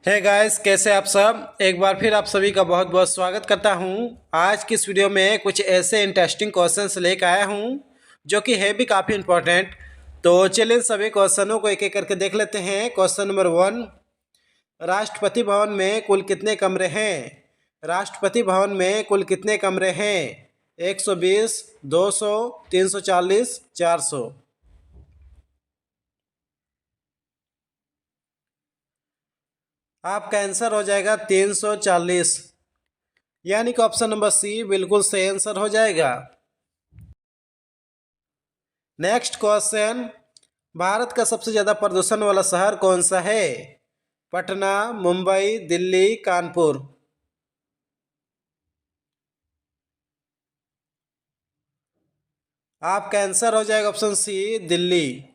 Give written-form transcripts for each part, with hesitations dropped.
Hey guys, कैसे आप सब। एक बार फिर आप सभी का बहुत बहुत स्वागत करता हूं। आज की इस वीडियो में कुछ ऐसे इंटरेस्टिंग क्वेश्चंस लेकर आया हूं जो कि है भी काफ़ी इम्पोर्टेंट। तो चलिए इन सभी क्वेश्चनों को एक एक करके देख लेते हैं। क्वेश्चन नंबर 1, राष्ट्रपति भवन में कुल कितने कमरे हैं? राष्ट्रपति भवन में कुल कितने कमरे हैं? 120, 200, 340, 400। आपका आंसर हो जाएगा 340, यानी कि ऑप्शन नंबर सी बिल्कुल सही आंसर हो जाएगा। नेक्स्ट क्वेश्चन, भारत का सबसे ज़्यादा प्रदूषण वाला शहर कौन सा है? पटना, मुंबई, दिल्ली, कानपुर। आपका आंसर हो जाएगा ऑप्शन सी दिल्ली।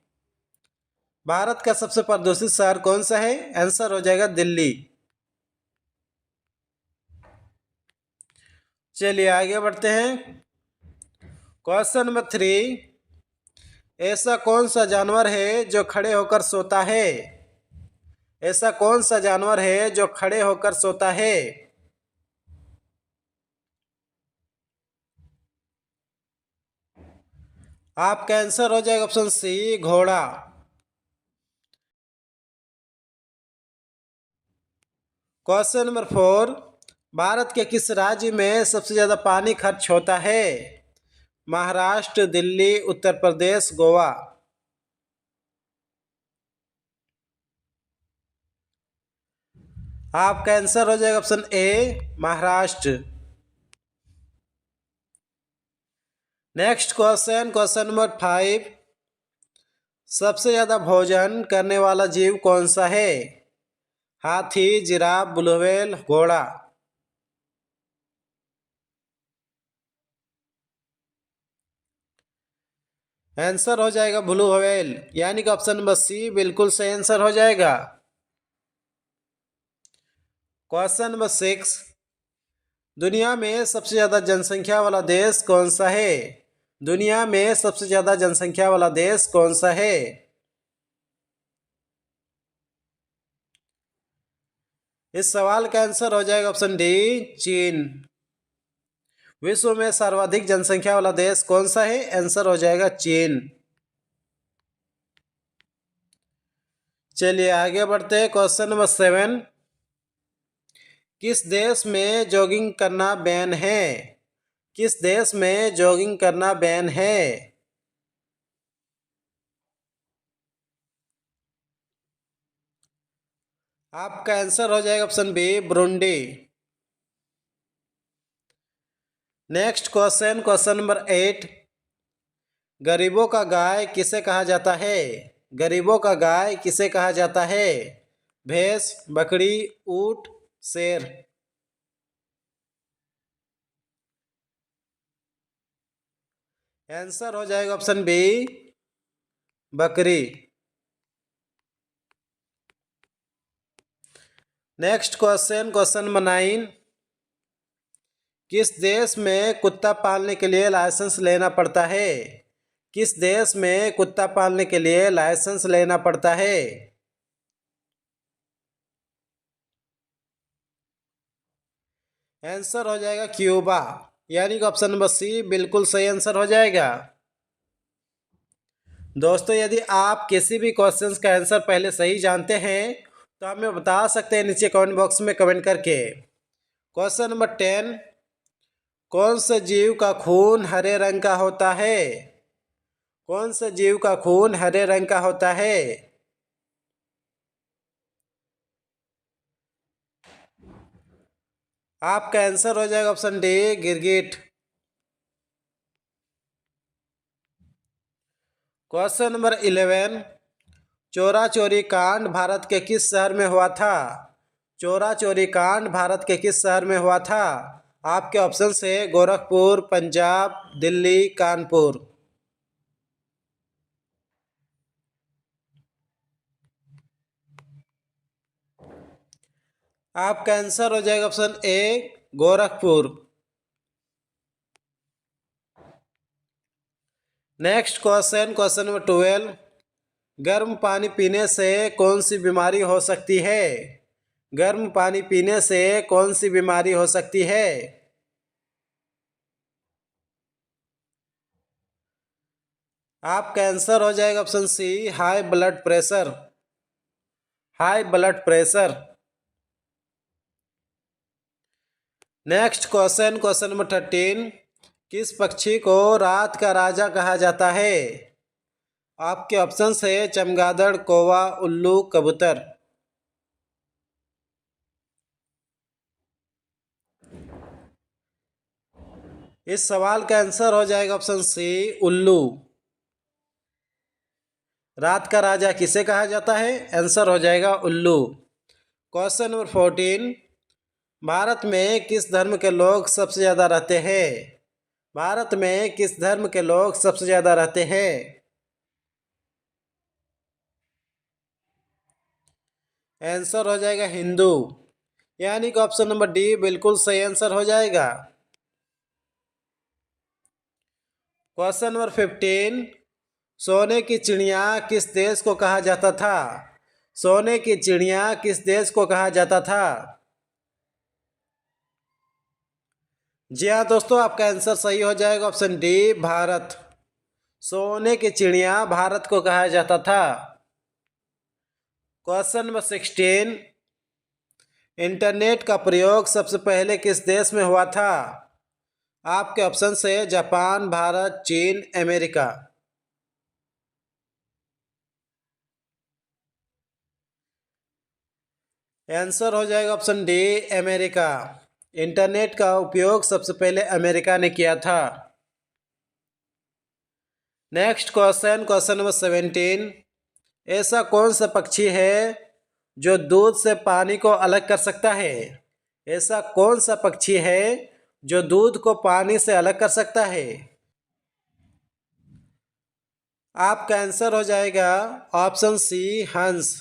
भारत का सबसे प्रदूषित शहर कौन सा है? आंसर हो जाएगा दिल्ली। चलिए आगे बढ़ते हैं। क्वेश्चन नंबर 3, ऐसा कौन सा जानवर है जो खड़े होकर सोता है? ऐसा कौन सा जानवर है जो खड़े होकर सोता है? आपका आंसर हो जाएगा ऑप्शन सी घोड़ा। क्वेश्चन नंबर 4, भारत के किस राज्य में सबसे ज़्यादा पानी खर्च होता है? महाराष्ट्र, दिल्ली, उत्तर प्रदेश, गोवा। आपका आंसर हो जाएगा option A Maharashtra. Next question, question number 5, सबसे ज़्यादा भोजन करने वाला जीव कौन सा है? हाथी, जिराफ, ब्लू व्हेल, घोड़ा। आंसर हो जाएगा ब्लू व्हेल, यानी कि ऑप्शन नंबर सी बिल्कुल सही आंसर हो जाएगा। क्वेश्चन नंबर 6, दुनिया में सबसे ज़्यादा जनसंख्या वाला देश कौन सा है? दुनिया में सबसे ज़्यादा जनसंख्या वाला देश कौन सा है? इस सवाल का आंसर हो जाएगा ऑप्शन डी चीन। विश्व में सर्वाधिक जनसंख्या वाला देश कौन सा है? आंसर हो जाएगा चीन। चलिए आगे बढ़ते हैं। क्वेश्चन नंबर 7, किस देश में जॉगिंग करना बैन है? किस देश में जॉगिंग करना बैन है? आपका आंसर हो जाएगा option B Burundi. Next question, question number 8, गरीबों का गाय किसे कहा जाता है? गरीबों का गाय किसे कहा जाता है? भैंस, बकरी, ऊंट, शेर। आंसर हो जाएगा ऑप्शन बी बकरी। नेक्स्ट क्वेश्चन, क्वेश्चन नंबर 9, किस देश में कुत्ता पालने के लिए लाइसेंस लेना पड़ता है? किस देश में कुत्ता पालने के लिए लाइसेंस लेना पड़ता है? आंसर हो जाएगा क्यूबा, यानी कि ऑप्शन नंबर सी बिल्कुल सही आंसर हो जाएगा। दोस्तों, यदि आप किसी भी क्वेश्चंस का आंसर पहले सही जानते हैं तो हमें बता सकते हैं नीचे कमेंट बॉक्स में कमेंट करके। क्वेश्चन नंबर 10, कौन से जीव का खून हरे रंग का होता है? कौन से जीव का खून हरे रंग का होता है? आपका आंसर हो जाएगा ऑप्शन डी गिरगिट। क्वेश्चन नंबर 11, चोरा चोरी कांड भारत के किस शहर में हुआ था? चोरा चोरी कांड भारत के किस शहर में हुआ था? आपके ऑप्शन है गोरखपुर, पंजाब, दिल्ली, कानपुर। आपका आंसर हो जाएगा option A Gorakhpur. Next question, question number 12, गर्म पानी पीने से कौन सी बीमारी हो सकती है? गर्म पानी पीने से कौन सी बीमारी हो सकती है? आपका आंसर हो जाएगा option C, high blood pressure. High blood pressure. Next question, question number 13। किस पक्षी को रात का राजा कहा जाता है? आपके ऑप्शन है चमगादड़, कौवा, उल्लू, कबूतर। इस सवाल का आंसर हो जाएगा ऑप्शन सी, उल्लू। रात का राजा किसे कहा जाता है? आंसर हो जाएगा उल्लू। Question number 14। भारत में किस धर्म के लोग सबसे ज़्यादा रहते हैं? भारत में किस धर्म के लोग सबसे ज़्यादा रहते हैं? आंसर हो जाएगा हिंदू, यानी कि ऑप्शन नंबर डी बिल्कुल सही आंसर हो जाएगा। Question number 15। सोने की चिड़िया किस देश को कहा जाता था? सोने की चिड़िया किस देश को कहा जाता था? जी हाँ दोस्तों, आपका आंसर सही हो जाएगा ऑप्शन डी, भारत। सोने की चिड़िया भारत को कहा जाता था। Question number 16। इंटरनेट का प्रयोग सबसे पहले किस देश में हुआ था? आपके ऑप्शन है जापान, भारत, चीन, अमेरिका। आंसर हो जाएगा ऑप्शन डी, अमेरिका। इंटरनेट का उपयोग सबसे पहले अमेरिका ने किया था। Next question, question number 17। ऐसा कौन सा पक्षी है जो दूध से पानी को अलग कर सकता है? ऐसा कौन सा पक्षी है जो दूध को पानी से अलग कर सकता है? आपका आंसर हो जाएगा ऑप्शन सी, हंस।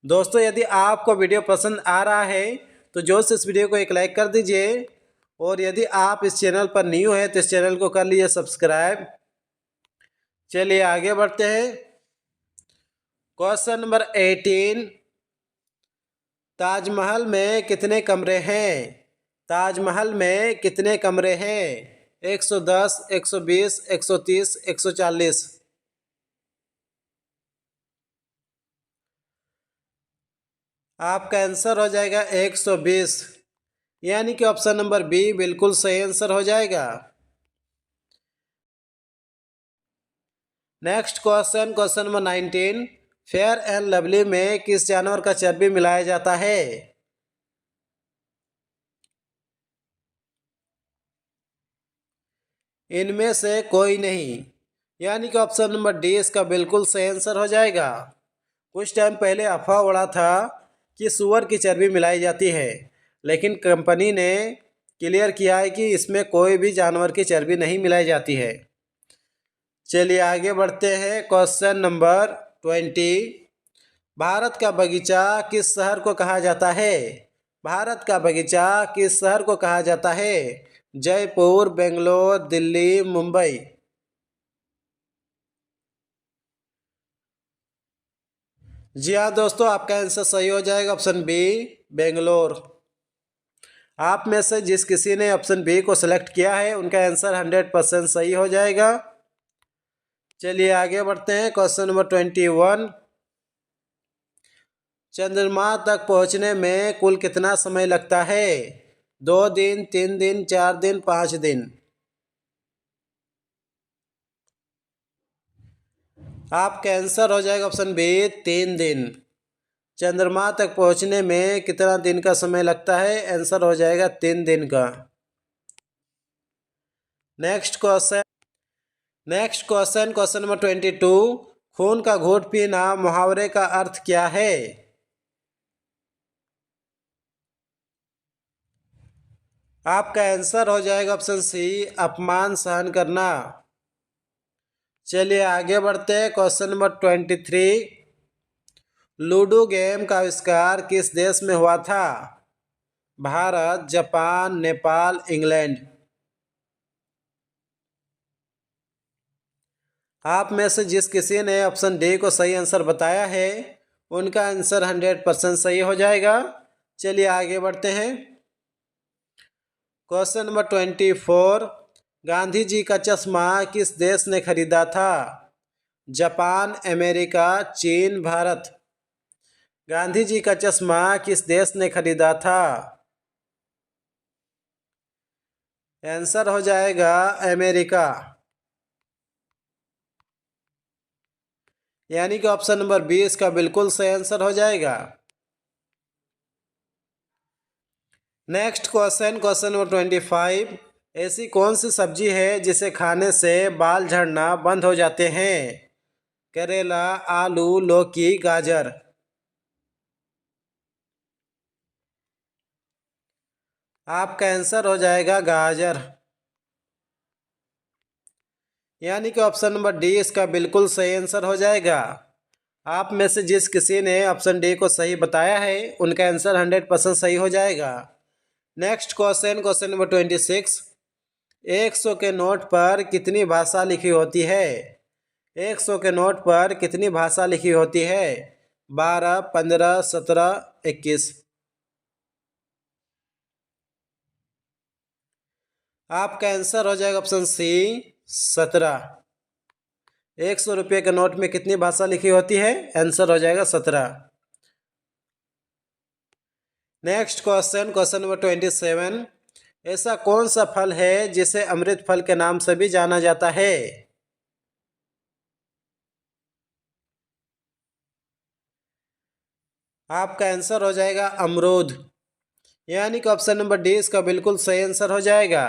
दोस्तों, यदि आपको वीडियो पसंद आ रहा है तो जो से इस वीडियो को एक लाइक कर दीजिए, और यदि आप इस चैनल पर न्यू है तो इस चैनल को कर लीजिए सब्सक्राइब। चलिए आगे बढ़ते हैं। Question number 18। ताजमहल में कितने कमरे हैं? ताजमहल में कितने कमरे हैं? 110, 120, 130, 140। आपका आंसर हो जाएगा 120, यानी कि ऑप्शन नंबर बी बिल्कुल सही आंसर हो जाएगा। Next question, question number 19। Fair and lovely में किस जानवर का चर्बी मिलाया जाता है? इनमें से कोई नहीं, यानी कि ऑप्शन नंबर डी इसका बिल्कुल सही आंसर हो जाएगा। कुछ टाइम पहले अफवाह उड़ा था कि सूअर की चर्बी मिलाई जाती है, लेकिन कंपनी ने क्लियर किया है कि इसमें कोई भी जानवर की चर्बी नहीं मिलाई जाती है। चलिए आगे बढ़ते हैं। Question number 20। भारत का बगीचा किस शहर को कहा जाता है? भारत का बगीचा किस शहर को कहा जाता है? जयपुर, बेंगलोर, दिल्ली, मुंबई। जी हाँ दोस्तों, आपका आंसर सही हो जाएगा ऑप्शन बी, बेंगलोर। आप में से जिस किसी ने ऑप्शन बी को सिलेक्ट किया है उनका आंसर 100% सही हो जाएगा। चलिए आगे बढ़ते हैं। Question number 21। चंद्रमा तक पहुंचने में कुल कितना समय लगता है? 2 दिन, 3 दिन, 4 दिन, 5 दिन। आपका आंसर हो जाएगा ऑप्शन बी, 3 दिन। चंद्रमा तक पहुंचने में कितना दिन का समय लगता है? आंसर हो जाएगा 3 दिन का। Next question, question number 22। खून का घूंट पीना मुहावरे का अर्थ क्या है? आपका आंसर हो जाएगा ऑप्शन सी, अपमान सहन करना। चलिए आगे बढ़ते हैं। Question number 23। लूडो गेम का आविष्कार किस देश में हुआ था? Bharat, Japan, Nepal, England. आप में से जिस किसी ने ऑप्शन डी को सही आंसर बताया है उनका आंसर 100% सही हो जाएगा। चलिए आगे बढ़ते हैं। क्वेश्चन नंबर 24, गांधी जी का चश्मा किस देश ने खरीदा था? जापान, अमेरिका, चीन, भारत। गांधी जी का चश्मा किस देश ने खरीदा था? आंसर हो जाएगा अमेरिका, यानी कि ऑप्शन नंबर 20 का बिल्कुल सही आंसर हो जाएगा। नेक्स्ट क्वेश्चन, क्वेश्चन नंबर 25, ऐसी कौन सी सब्जी है जिसे खाने से बाल झड़ना बंद हो जाते हैं? करेला, आलू, लौकी, गाजर। आपका आंसर हो जाएगा गाजर, यानी कि ऑप्शन नंबर डी इसका बिल्कुल सही आंसर हो जाएगा। आप में से जिस किसी ने ऑप्शन डी को सही बताया है उनका आंसर 100% सही हो जाएगा। नेक्स्ट क्वेश्चन, क्वेश्चन नंबर 26, 100 के नोट पर कितनी भाषा लिखी होती है? 100 के नोट पर कितनी भाषा लिखी होती है? 12, 15, 17, 21। आपका आंसर हो जाएगा ऑप्शन सी 17। 100 रुपये के नोट में कितनी भाषा लिखी होती है? आंसर हो जाएगा 17। नेक्स्ट क्वेश्चन, क्वेश्चन नंबर 27, ऐसा कौन सा फल है जिसे अमृत फल के नाम से भी जाना जाता है? आपका आंसर हो जाएगा अमरूद, यानी कि ऑप्शन नंबर डी इसका बिल्कुल सही आंसर हो जाएगा।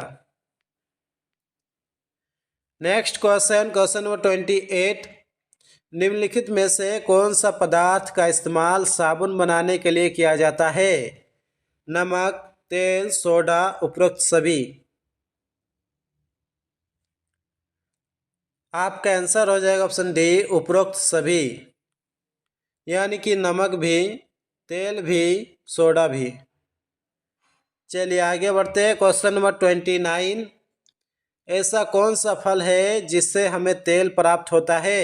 नेक्स्ट क्वेश्चन, क्वेश्चन नंबर 28, निम्नलिखित में से कौन सा पदार्थ का इस्तेमाल साबुन बनाने के लिए किया जाता है? नमक, तेल, सोडा, उपरोक्त सभी। आपका आंसर हो जाएगा ऑप्शन डी उपरोक्त सभी, यानी कि नमक भी, तेल भी, सोडा भी। चलिए आगे बढ़ते हैं। क्वेश्चन नंबर 29, ऐसा कौन सा फल है जिससे हमें तेल प्राप्त होता है?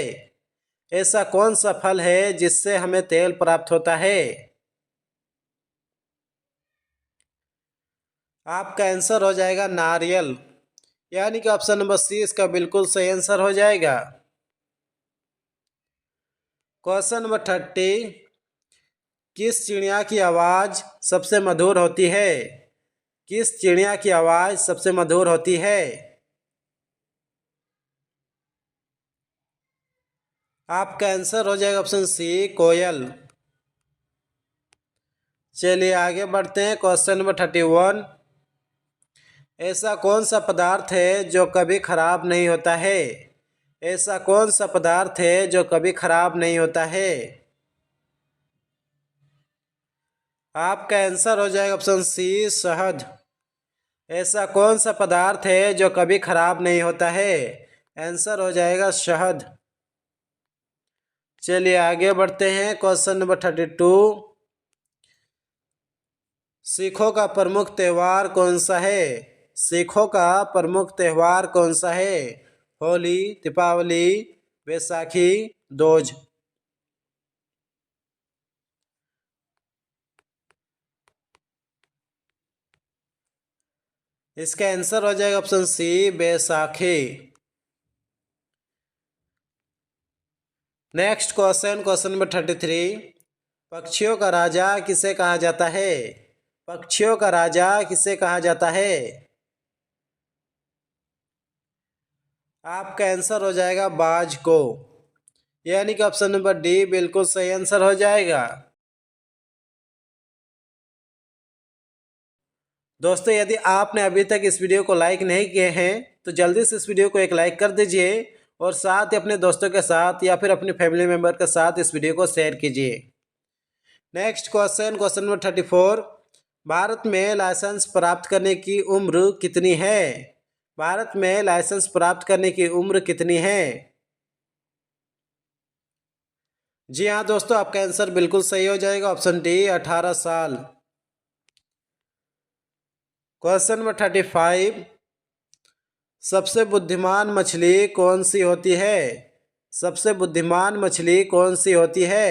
ऐसा कौन सा फल है जिससे हमें तेल प्राप्त होता है? आपका आंसर हो जाएगा नारियल, यानी कि ऑप्शन नंबर सी इसका बिल्कुल सही आंसर हो जाएगा। क्वेश्चन नंबर 30, किस चिड़िया की आवाज़ सबसे मधुर होती है? किस चिड़िया की आवाज़ सबसे मधुर होती है? आपका आंसर हो जाएगा ऑप्शन सी कोयल। चलिए आगे बढ़ते हैं। क्वेश्चन नंबर 31, ऐसा कौन सा पदार्थ है जो कभी खराब नहीं होता है? ऐसा कौन सा पदार्थ है जो कभी खराब नहीं होता है? आपका आंसर हो जाएगा ऑप्शन सी शहद। ऐसा कौन सा पदार्थ है जो कभी खराब नहीं होता है? आंसर हो जाएगा शहद। चलिए आगे बढ़ते हैं। क्वेश्चन नंबर 32, सिखों का प्रमुख त्यौहार कौन सा है? सिखों का प्रमुख त्यौहार कौन सा है? होली, दीपावली, बैसाखी, दोज। इसका आंसर हो जाएगा option C Baisakhi. Next question, question number 33, पक्षियों का राजा किसे कहा जाता है? पक्षियों का राजा किसे कहा जाता है? आपका आंसर हो जाएगा बाज को, यानी कि ऑप्शन नंबर डी बिल्कुल सही आंसर हो जाएगा। दोस्तों यदि आपने अभी तक इस वीडियो को लाइक नहीं किए हैं तो जल्दी से इस वीडियो को एक लाइक कर दीजिए और साथ ही अपने दोस्तों के साथ या फिर अपने फैमिली मेम्बर के साथ इस वीडियो को शेयर कीजिए। Next question, question number 34, Bharat में लाइसेंस प्राप्त करने की उम्र कितनी है? भारत में लाइसेंस प्राप्त करने की उम्र कितनी है? जी हाँ दोस्तों, आपका आंसर बिल्कुल सही हो जाएगा ऑप्शन डी 18 साल। क्वेश्चन नंबर 35, सबसे बुद्धिमान मछली कौन सी होती है? सबसे बुद्धिमान मछली कौन सी होती है?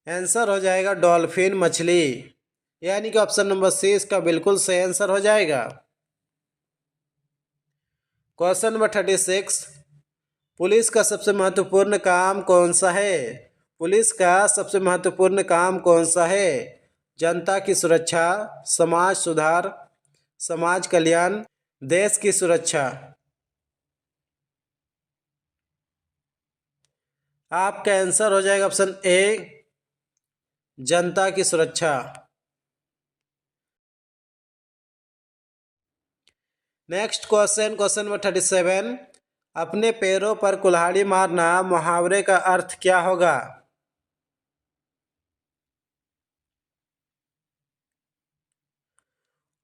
आंसर हो जाएगा डॉल्फिन मछली, यानी कि ऑप्शन नंबर सी इसका बिल्कुल सही आंसर हो जाएगा। क्वेश्चन नंबर 36, पुलिस का सबसे महत्वपूर्ण काम कौन सा है? पुलिस का सबसे महत्वपूर्ण काम कौन सा है? जनता की सुरक्षा, समाज सुधार, समाज कल्याण, देश की सुरक्षा। आपका आंसर हो जाएगा ऑप्शन ए, जनता की सुरक्षा। नेक्स्ट क्वेश्चन, क्वेश्चन नंबर 37, अपने पैरों पर कुल्हाड़ी मारना मुहावरे का अर्थ क्या होगा?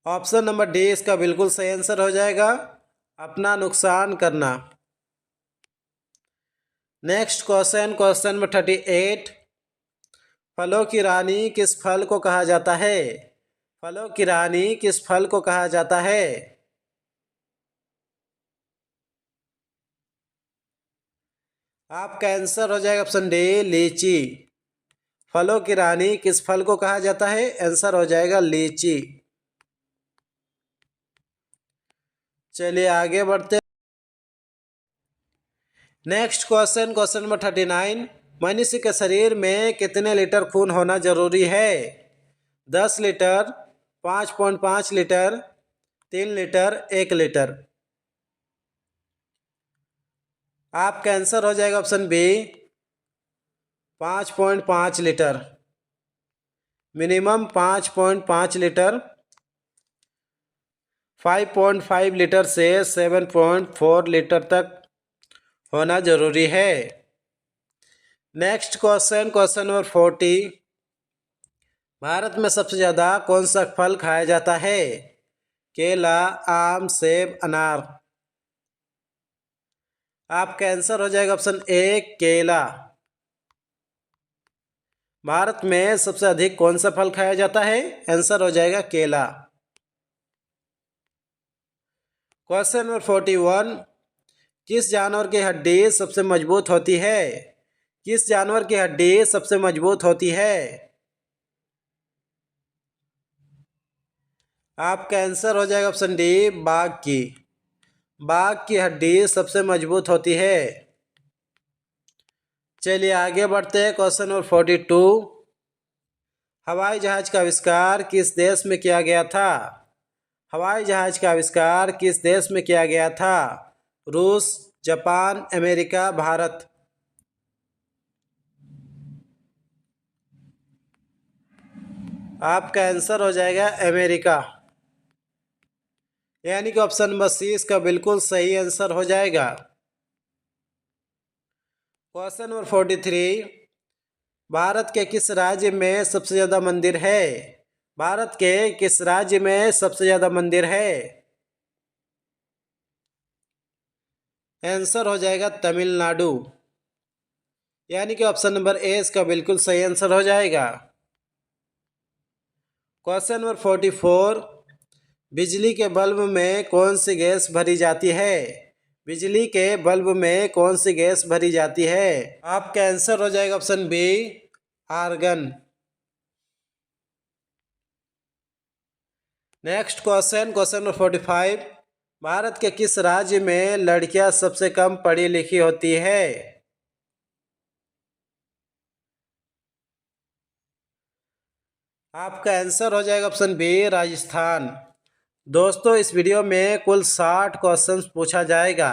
ऑप्शन नंबर डी इसका बिल्कुल सही आंसर हो जाएगा, अपना नुकसान करना। नेक्स्ट क्वेश्चन, क्वेश्चन नंबर 38, फलों की रानी किस फल को कहा जाता है? फलों की रानी किस फल को कहा जाता है? आपका आंसर हो जाएगा ऑप्शन डी, लीची। फलों की रानी किस फल को कहा जाता है? आंसर हो जाएगा लीची। चलिए आगे बढ़ते। नेक्स्ट क्वेश्चन, क्वेश्चन नंबर 39, मनुष्य के शरीर में कितने लीटर खून होना जरूरी है? 10 लीटर, 5.5 लीटर, 3 लीटर, 1 लीटर। आपका आंसर हो जाएगा option B, 5.5 litre. Minimum 5.5 litre, 5.5 litre से 7.4 लीटर तक होना जरूरी है। Next question, question number 40, Bharat में सबसे ज़्यादा कौन सा फल खाया जाता है? केला, आम, सेब, अनार। आपका आंसर हो जाएगा ऑप्शन ए, केला। भारत में सबसे अधिक कौन सा फल खाया जाता है? आंसर हो जाएगा केला। क्वेश्चन नंबर 41, किस जानवर की हड्डी सबसे मजबूत होती है? किस जानवर की हड्डी सबसे मजबूत होती है? आपका आंसर हो जाएगा ऑप्शन डी, बाघ की। बाघ की हड्डी सबसे मजबूत होती है। चलिए आगे बढ़ते हैं। क्वेश्चन नंबर 42, हवाई जहाज का आविष्कार किस देश में किया गया था? हवाई जहाज का आविष्कार किस देश में किया गया था? रूस, जापान, अमेरिका, भारत। आपका आंसर हो जाएगा अमेरिका, यानी कि ऑप्शन नंबर सी इसका बिल्कुल सही आंसर हो जाएगा। क्वेश्चन नंबर 43, भारत के किस राज्य में सबसे ज़्यादा मंदिर है? भारत के किस राज्य में सबसे ज़्यादा मंदिर है? आंसर हो जाएगा तमिलनाडु, यानी कि ऑप्शन नंबर ए इसका बिल्कुल सही आंसर हो जाएगा। क्वेश्चन नंबर 44, बिजली के बल्ब में कौन सी गैस भरी जाती है? बिजली के बल्ब में कौन सी गैस भरी जाती है? आपका आंसर हो जाएगा option B, argon. Next question, question number 45, Bharat के किस राज्य में लड़कियां सबसे कम पढ़ी लिखी होती है? आपका आंसर हो जाएगा ऑप्शन बी, राजस्थान। दोस्तों इस वीडियो में कुल 60 क्वेश्चंस पूछा जाएगा,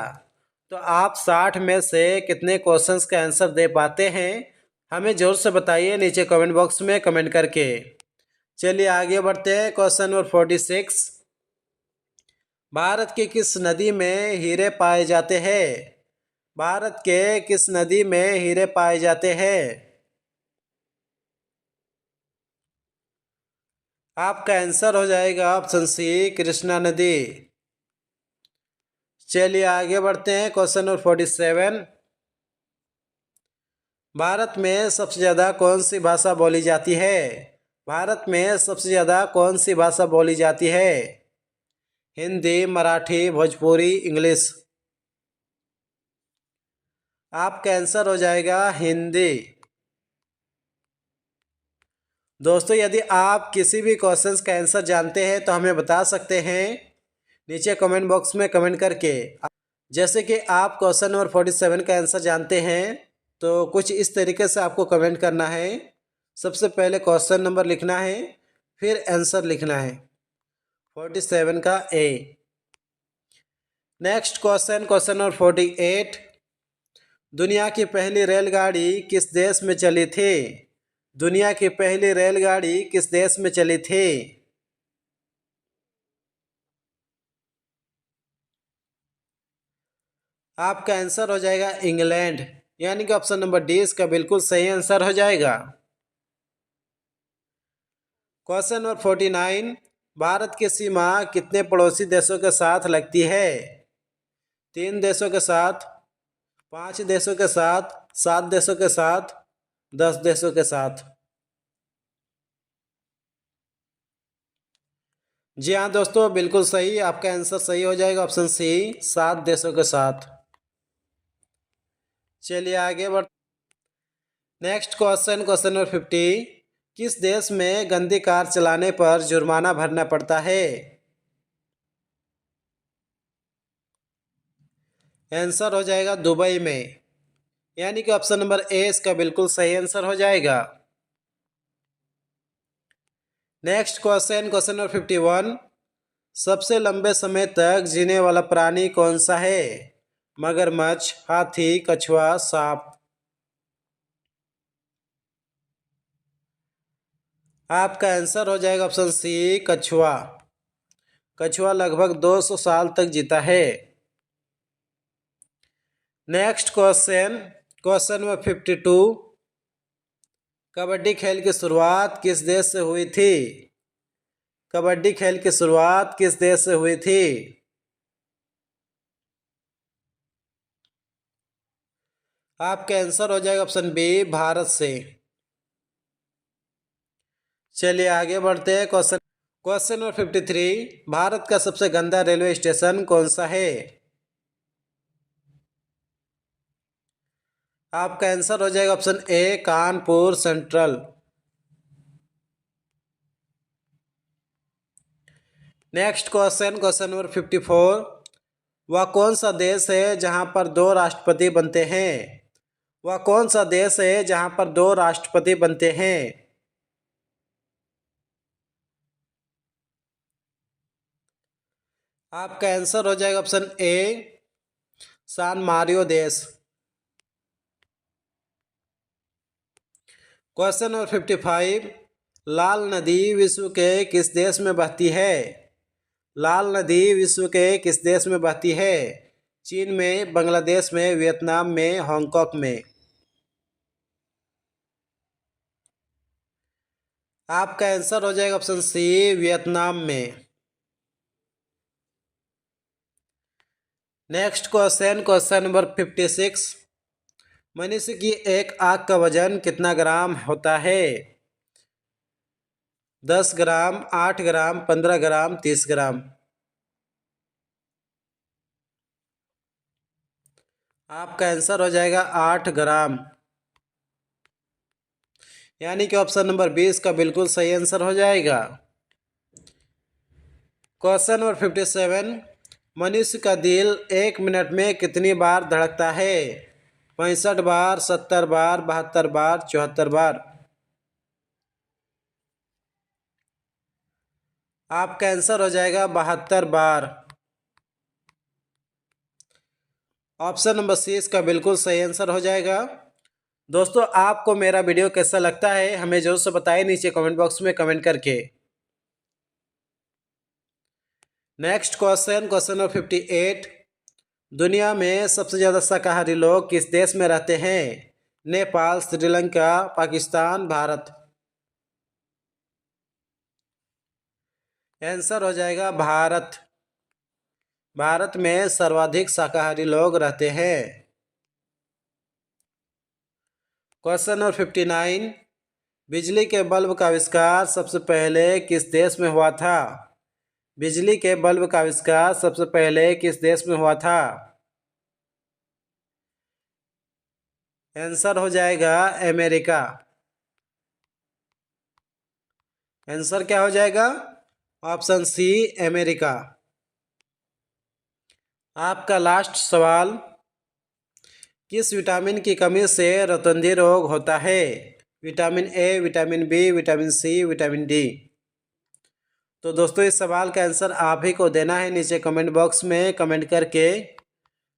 तो आप 60 में से कितने क्वेश्चंस का आंसर दे पाते हैं हमें ज़रूर से बताइए नीचे कमेंट बॉक्स में कमेंट करके। चलिए आगे बढ़ते हैं। क्वेश्चन नंबर 46, भारत की किस नदी में हीरे पाए जाते हैं? भारत के किस नदी में हीरे पाए जाते हैं? आपका आंसर हो जाएगा ऑप्शन सी, कृष्णा नदी। चलिए आगे बढ़ते हैं। क्वेश्चन नंबर 47, भारत में सबसे ज़्यादा कौन सी भाषा बोली जाती है? भारत में सबसे ज़्यादा कौन सी भाषा बोली जाती है? हिंदी, मराठी, भोजपुरी, इंग्लिश। आपका आंसर हो जाएगा हिंदी। दोस्तों यदि आप किसी भी क्वेश्चंस का आंसर जानते हैं तो हमें बता सकते हैं नीचे कमेंट बॉक्स में कमेंट करके। जैसे कि आप क्वेश्चन नंबर 47 का आंसर जानते हैं तो कुछ इस तरीके से आपको कमेंट करना है। सबसे पहले क्वेश्चन नंबर लिखना है, फिर आंसर लिखना है 47 का ए। नेक्स्ट क्वेश्चन, क्वेश्चन नंबर 48, दुनिया की पहली रेलगाड़ी किस देश में चली थी? दुनिया की पहली रेलगाड़ी किस देश में चली थी? आपका आंसर हो जाएगा इंग्लैंड, यानी कि ऑप्शन नंबर डी इसका बिल्कुल सही आंसर हो जाएगा। क्वेश्चन नंबर 49, भारत की सीमा कितने पड़ोसी देशों के साथ लगती है? 3 देशों के साथ, 5 देशों के साथ, 7 देशों के साथ, 10 देशों के साथ। जी हाँ दोस्तों, बिल्कुल सही, आपका आंसर सही हो जाएगा ऑप्शन सी, 7 देशों के साथ। चलिए आगे बढ़। नेक्स्ट क्वेश्चन, क्वेश्चन नंबर 50, किस देश में गंदी कार चलाने पर जुर्माना भरना पड़ता है? आंसर हो जाएगा दुबई में, यानी कि ऑप्शन नंबर ए इसका बिल्कुल सही आंसर हो जाएगा। नेक्स्ट क्वेश्चन, क्वेश्चन नंबर 51, सबसे लंबे समय तक जीने वाला प्राणी कौन सा है? मगरमच्छ, हाथी, कछुआ, सांप। आपका आंसर हो जाएगा ऑप्शन सी, कछुआ। कछुआ लगभग 200 साल तक जीता है। Next question, question number 52, kabaddi खेल की शुरुआत किस देश से हुई थी? कबड्डी खेल की शुरुआत किस देश से हुई थी? आपका आंसर हो जाएगा ऑप्शन बी, भारत से। चलिए आगे बढ़ते हैं। क्वेश्चन क्वेश्चन नंबर 53, भारत का सबसे गंदा रेलवे स्टेशन कौन सा है? आपका आंसर हो जाएगा option A, Kanpur central. Next question, question number 54, वह कौन सा देश है जहां पर 2 राष्ट्रपति बनते हैं? वह कौन सा देश है जहां पर 2 राष्ट्रपति बनते हैं? आपका आंसर हो जाएगा ऑप्शन ए, सान मारियो देश। क्वेश्चन नंबर 55, लाल नदी विश्व के किस देश में बहती है? लाल नदी विश्व के किस देश में बहती है? चीन में, बांग्लादेश में, वियतनाम में, हांगकांग में। आपका आंसर हो जाएगा ऑप्शन सी, वियतनाम में। नेक्स्ट क्वेश्चन, क्वेश्चन नंबर 56, मनुष्य की एक आंख का वजन कितना ग्राम होता है? 10 ग्राम, 8 ग्राम, 15 ग्राम, 30 ग्राम। आपका आंसर हो जाएगा 8 ग्राम, यानी कि ऑप्शन नंबर 20 का बिल्कुल सही आंसर हो जाएगा। क्वेश्चन नंबर 57, मनुष्य का दिल 1 मिनट में कितनी बार धड़कता है? 65 बार, 70 बार, 72 बार, 74 बार। आपका आंसर हो जाएगा 72 बार। ऑप्शन नंबर सी इसका बिल्कुल सही आंसर हो जाएगा। दोस्तों आपको मेरा वीडियो कैसा लगता है हमें जरूर से बताइए नीचे कमेंट बॉक्स में कमेंट करके। नेक्स्ट क्वेश्चन, क्वेश्चन नंबर 58, दुनिया में सबसे ज़्यादा शाकाहारी लोग किस देश में रहते हैं? नेपाल, श्रीलंका, पाकिस्तान, भारत। आंसर हो जाएगा भारत। भारत में सर्वाधिक शाकाहारी लोग रहते हैं। क्वेश्चन नंबर 59, बिजली के बल्ब का आविष्कार सबसे पहले किस देश में हुआ था? बिजली के बल्ब का आविष्कार सबसे पहले किस देश में हुआ था? आंसर हो जाएगा अमेरिका। आंसर क्या हो जाएगा? Option C America. आपका लास्ट सवाल, किस विटामिन की कमी से रतौंधी रोग होता है? Vitamin A, vitamin B, vitamin C, vitamin D. तो दोस्तों इस सवाल का आंसर आप ही को देना है नीचे कमेंट बॉक्स में कमेंट करके।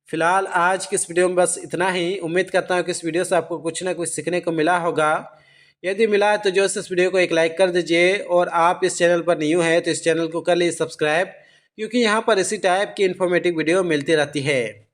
फिलहाल आज की इस वीडियो में बस इतना ही। उम्मीद करता हूँ कि इस वीडियो से आपको कुछ ना कुछ सीखने को मिला होगा। यदि मिला है तो जो इस वीडियो को एक लाइक कर दीजिए, और आप इस चैनल पर न्यू हैं तो इस चैनल को कर लीजिए सब्सक्राइब, क्योंकि यहाँ पर इसी टाइप की इन्फॉर्मेटिव वीडियो मिलती रहती है।